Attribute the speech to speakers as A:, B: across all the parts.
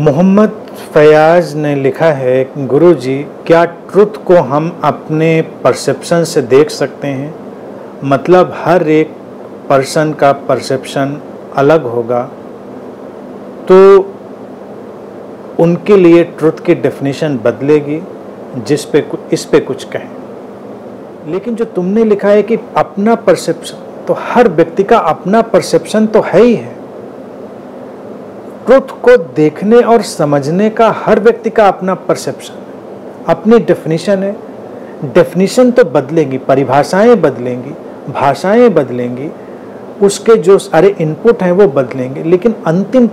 A: मोहम्मद फयाज ने लिखा है, गुरुजी क्या ट्रुथ को हम अपने परसेप्शन से देख सकते हैं? मतलब हर एक पर्सन का परसेप्शन अलग होगा तो उनके लिए ट्रुथ की डेफिनेशन बदलेगी। इस पे कुछ कहें। लेकिन जो तुमने लिखा है कि अपना परसेप्शन, तो हर व्यक्ति का अपना परसेप्शन तो है ही है। ट्रुथ को देखने और समझने का हर व्यक्ति का अपना परसेप्शन है, अपनी डेफिनेशन है। डेफिनेशन तो बदलेगी, परिभाषाएं बदलेंगी, भाषाएं बदलेंगी, उसके जो सारे इनपुट हैं वो बदलेंगे, लेकिन अंतिम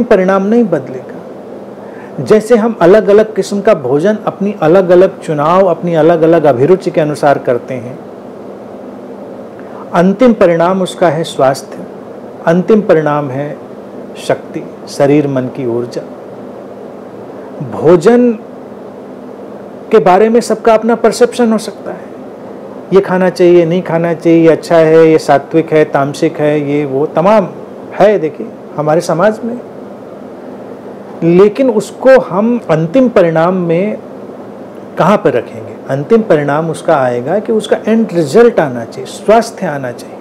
A: परिणाम नहीं बदलेगा। जैसे हम अलग अलग किस्म का भोजन अपनी अलग अलग चुनाव, अपनी अलग अलग अभिरुचि के अनुसार करते हैं, अंतिम परिणाम उसका है स्वास्थ्य, अंतिम परिणाम है शक्ति, शरीर मन की ऊर्जा। भोजन के बारे में सबका अपना परसेप्शन हो सकता है, ये खाना चाहिए, नहीं खाना चाहिए, ये अच्छा है, ये सात्विक है, तामसिक है, ये वो तमाम है देखिए हमारे समाज में। लेकिन उसको हम अंतिम परिणाम में कहाँ पर रखेंगे? अंतिम परिणाम उसका आएगा कि उसका एंड रिजल्ट आना चाहिए, स्वास्थ्य आना चाहिए,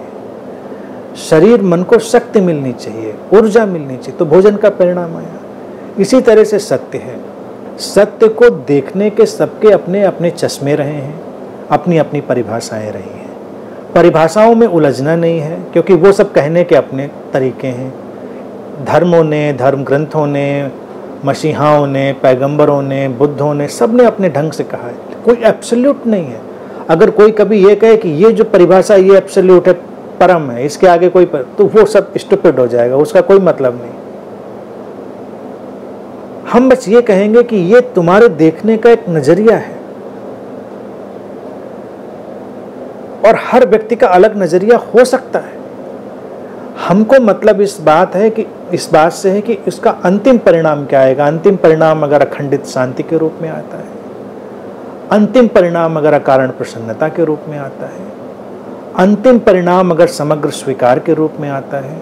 A: शरीर मन को शक्ति मिलनी चाहिए, ऊर्जा मिलनी चाहिए, तो भोजन का परिणाम आया। इसी तरह से सत्य है, सत्य को देखने के सबके अपने अपने चश्मे रहे हैं, अपनी अपनी परिभाषाएं रही हैं। परिभाषाओं में उलझना नहीं है, क्योंकि वो सब कहने के अपने तरीके हैं। धर्मों ने, धर्म ग्रंथों ने, मसीहाओं ने, पैगंबरों ने, बुद्धों ने, सब ने अपने ढंग से कहा है, कोई एब्सोल्यूट नहीं है। अगर कोई कभी ये कहे कि ये जो परिभाषा ये एब्सोल्यूट है, परम है, इसके आगे कोई तो वो सब स्टूपिड हो जाएगा, उसका कोई मतलब नहीं। हम बस ये कहेंगे कि ये तुम्हारे देखने का एक नजरिया है, और हर व्यक्ति का अलग नजरिया हो सकता है। हमको मतलब इस बात से है कि इसका अंतिम परिणाम क्या आएगा। अंतिम परिणाम अगर अखंडित शांति के रूप में आता है, अंतिम परिणाम अगर अकारण प्रसन्नता के रूप में आता है, अंतिम परिणाम अगर समग्र स्वीकार के रूप में आता है,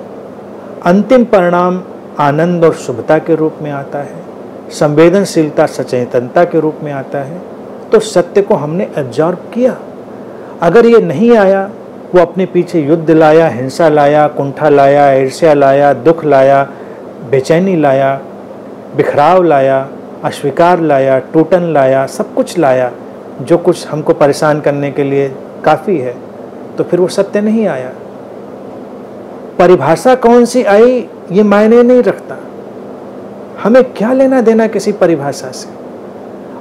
A: अंतिम परिणाम आनंद और शुभता के रूप में आता है, संवेदनशीलता सचेतनता के रूप में आता है, तो सत्य को हमने एब्जॉर्ब किया। अगर ये नहीं आया, वो अपने पीछे युद्ध लाया, हिंसा लाया, कुंठा लाया, ईर्ष्या लाया, दुख लाया, बेचैनी लाया, बिखराव लाया, अस्वीकार लाया, टूटन लाया, सब कुछ लाया, जो कुछ हमको परेशान करने के लिए काफ़ी है, तो फिर वो सत्य नहीं आया। परिभाषा कौन सी आई ये मायने नहीं रखता, हमें क्या लेना देना किसी परिभाषा से,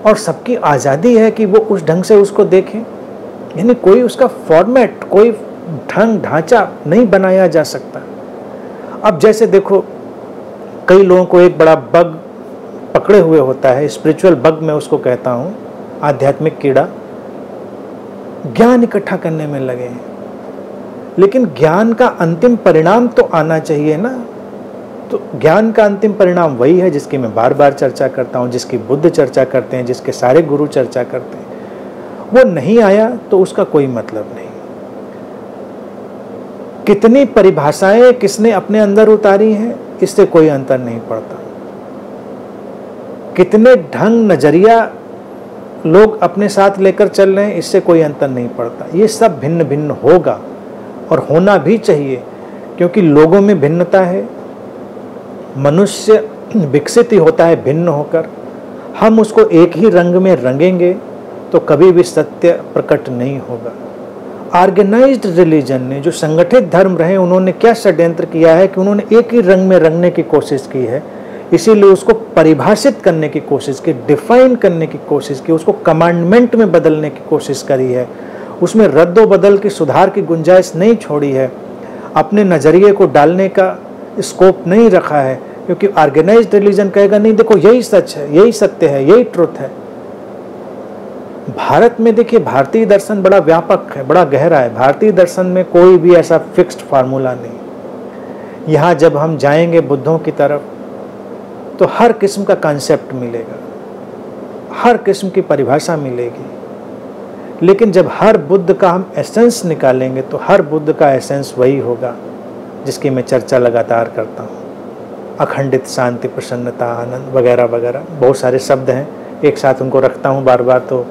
A: और सबकी आज़ादी है कि वो उस ढंग से उसको देखें। यानी कोई उसका फॉर्मेट, कोई ढंग ढांचा नहीं बनाया जा सकता। अब जैसे देखो, कई लोगों को एक बड़ा बग पकड़े हुए होता है, स्पिरिचुअल बग मैं उसको कहता हूँ, आध्यात्मिक कीड़ा, ज्ञान इकट्ठा करने में लगे हैं। लेकिन ज्ञान का अंतिम परिणाम तो आना चाहिए ना। तो ज्ञान का अंतिम परिणाम वही है जिसकी मैं बार बार चर्चा करता हूँ, जिसकी बुद्ध चर्चा करते हैं, जिसके सारे गुरु चर्चा करते हैं। वो नहीं आया तो उसका कोई मतलब नहीं। कितनी परिभाषाएं किसने अपने अंदर उतारी हैं, इससे कोई अंतर नहीं पड़ता। कितने ढंग नजरिया लोग अपने साथ लेकर चल रहे हैं, इससे कोई अंतर नहीं पड़ता। ये सब भिन्न भिन्न होगा और होना भी चाहिए, क्योंकि लोगों में भिन्नता है। मनुष्य विकसित ही होता है भिन्न होकर। हम उसको एक ही रंग में रंगेंगे तो कभी भी सत्य प्रकट नहीं होगा। ऑर्गेनाइज्ड रिलीजन ने, जो संगठित धर्म रहे, उन्होंने क्या षड्यंत्र किया है कि उन्होंने एक ही रंग में रंगने की कोशिश की है, इसीलिए उसको परिभाषित करने की कोशिश की, डिफाइन करने की कोशिश की, उसको कमांडमेंट में बदलने की कोशिश करी है, उसमें रद्दो बदल की सुधार की गुंजाइश नहीं छोड़ी है, अपने नज़रिए को डालने का स्कोप नहीं रखा है, क्योंकि ऑर्गेनाइज्ड रिलीजन कहेगा नहीं देखो यही सच है, यही सत्य है, यही ट्रुथ है। भारत में देखिए, भारतीय दर्शन बड़ा व्यापक है, बड़ा गहरा है। भारतीय दर्शन में कोई भी ऐसा फिक्स्ड फार्मूला नहीं। यहाँ जब हम जाएंगे बुद्धों की तरफ तो हर किस्म का कॉन्सेप्ट मिलेगा, हर किस्म की परिभाषा मिलेगी। लेकिन जब हर बुद्ध का हम एसेंस निकालेंगे तो हर बुद्ध का एसेंस वही होगा जिसकी मैं चर्चा लगातार करता हूँ। अखंडित शांति, प्रसन्नता, आनंद वगैरह वगैरह, बहुत सारे शब्द हैं, एक साथ उनको रखता हूँ बार बार तो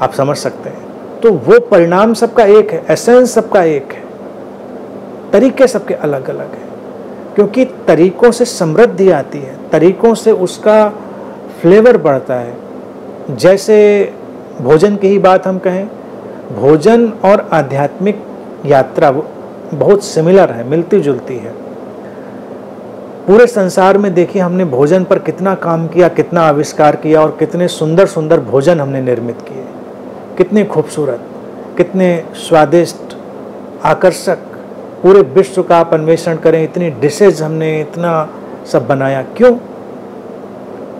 A: आप समझ सकते हैं। तो वो परिणाम सबका एक है, एसेंस सबका एक है, तरीके सबके अलग अलग हैं, क्योंकि तरीकों से समृद्धि आती है, तरीकों से उसका फ्लेवर बढ़ता है। जैसे भोजन की ही बात हम कहें, भोजन और आध्यात्मिक यात्रा बहुत सिमिलर है, मिलती जुलती है। पूरे संसार में देखिए हमने भोजन पर कितना काम किया, कितना आविष्कार किया और कितने सुंदर सुंदर भोजन हमने निर्मित किए, कितने खूबसूरत, कितने स्वादिष्ट, आकर्षक। पूरे विश्व का आप अन्वेषण करें, इतनी डिशेज हमने इतना सब बनाया। क्यों?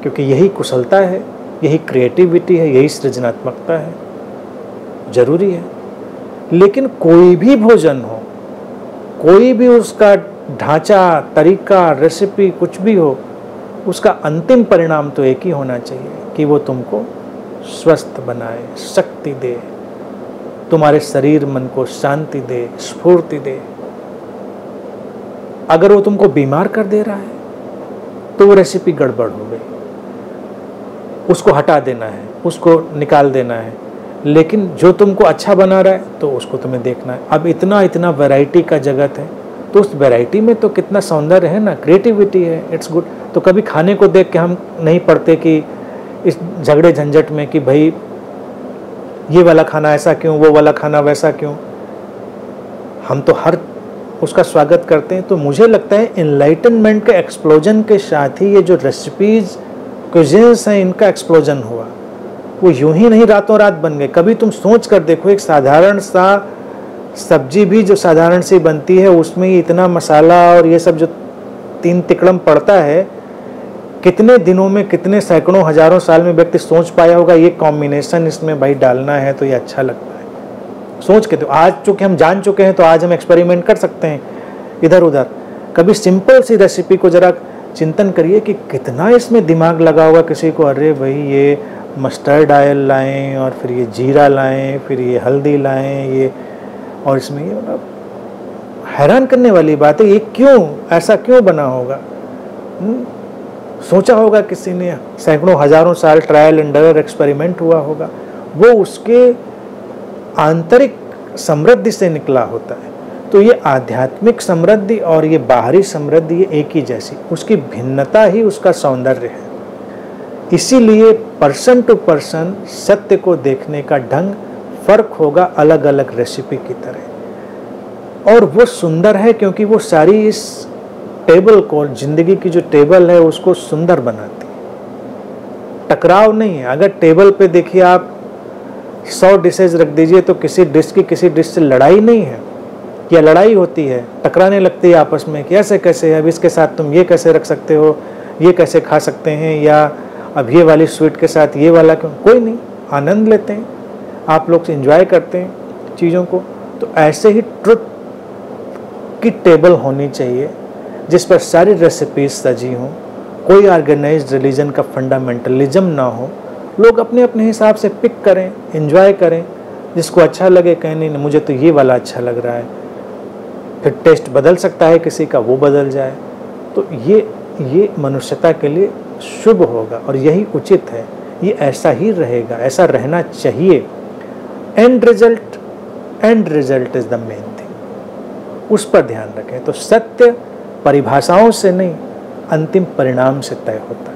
A: क्योंकि यही कुशलता है, यही क्रिएटिविटी है, यही सृजनात्मकता है, जरूरी है। लेकिन कोई भी भोजन हो, कोई भी उसका ढांचा, तरीका, रेसिपी कुछ भी हो, उसका अंतिम परिणाम तो एक ही होना चाहिए कि वो तुमको स्वस्थ बनाए, शक्ति दे, तुम्हारे शरीर मन को शांति दे, स्फूर्ति दे। अगर वो तुमको बीमार कर दे रहा है तो वो रेसिपी गड़बड़ हो गई, उसको हटा देना है, उसको निकाल देना है। लेकिन जो तुमको अच्छा बना रहा है तो उसको तुम्हें देखना है। अब इतना इतना वैरायटी का जगत है, तो उस वैरायटी में तो कितना सौंदर्य है ना, क्रिएटिविटी है, इट्स गुड। तो कभी खाने को देख के हम नहीं पढ़ते कि इस झगड़े झंझट में कि भाई ये वाला खाना ऐसा क्यों, वो वाला खाना वैसा क्यों। हम तो हर उसका स्वागत करते हैं। तो मुझे लगता है एनलाइटनमेंट के एक्सप्लोजन के साथ ही ये जो रेसिपीज, क्यूजिन्स हैं, इनका एक्सप्लोजन हुआ। वो यूं ही नहीं रातों रात बन गए। कभी तुम सोच कर देखो, एक साधारण सा सब्जी भी जो साधारण सी बनती है, उसमें ही इतना मसाला और ये सब जो तीन तिकड़म पड़ता है, कितने दिनों में, कितने सैकड़ों हजारों साल में व्यक्ति सोच पाया होगा ये कॉम्बिनेशन इसमें भाई डालना है तो ये अच्छा लगता है। सोच के तो आज चूंकि हम जान चुके हैं तो आज हम एक्सपेरिमेंट कर सकते हैं इधर उधर। कभी सिंपल सी रेसिपी को जरा चिंतन करिए कि कितना इसमें दिमाग लगा होगा किसी को। अरे भाई ये मस्टर्ड ऑयल लाएं और फिर ये जीरा लाएं, फिर ये हल्दी लाएं, ये और इसमें ये, मतलब हैरान करने वाली बात है। ये क्यों, ऐसा क्यों बना होगा? सोचा होगा किसी ने, सैकड़ों हजारों साल ट्रायल एंड एरर एक्सपेरिमेंट हुआ होगा। वो उसके आंतरिक समृद्धि से निकला होता है। तो ये आध्यात्मिक समृद्धि और ये बाहरी समृद्धि ये एक ही जैसी, उसकी भिन्नता ही उसका सौंदर्य है। इसीलिए पर्सन टू पर्सन सत्य को देखने का ढंग फर्क होगा अलग अलग रेसिपी की तरह। और वो सुंदर है क्योंकि वो सारी इस टेबल को, जिंदगी की जो टेबल है उसको सुंदर बनाती है। टकराव नहीं है। अगर टेबल पे देखिए आप 100 डिशेज रख दीजिए तो किसी डिश की किसी डिश से लड़ाई नहीं है, या लड़ाई होती है, टकराने लगती है आपस में कि ऐसे कैसे है, अब इसके साथ तुम ये कैसे रख सकते हो, ये कैसे खा सकते हैं, या अब ये वाली स्वीट के साथ ये वाला क्यों। कोई नहीं, आनंद लेते हैं, आप लोग एंजॉय करते हैं चीज़ों को। तो ऐसे ही ट्रुथ की टेबल होनी चाहिए जिस पर सारी रेसिपीज सजी हों, कोई ऑर्गेनाइज्ड रिलीजन का फंडामेंटलिज्म ना हो। लोग अपने अपने हिसाब से पिक करें, एंजॉय करें, जिसको अच्छा लगे कहें नहीं मुझे तो ये वाला अच्छा लग रहा है। फिर टेस्ट बदल सकता है किसी का, वो बदल जाए। तो ये मनुष्यता के लिए शुभ होगा और यही उचित है। ये ऐसा ही रहेगा, ऐसा रहना चाहिए। And result is the main thing, उस पर ध्यान रखें। तो सत्य परिभाषाओं से नहीं, अंतिम परिणाम से तय होता है।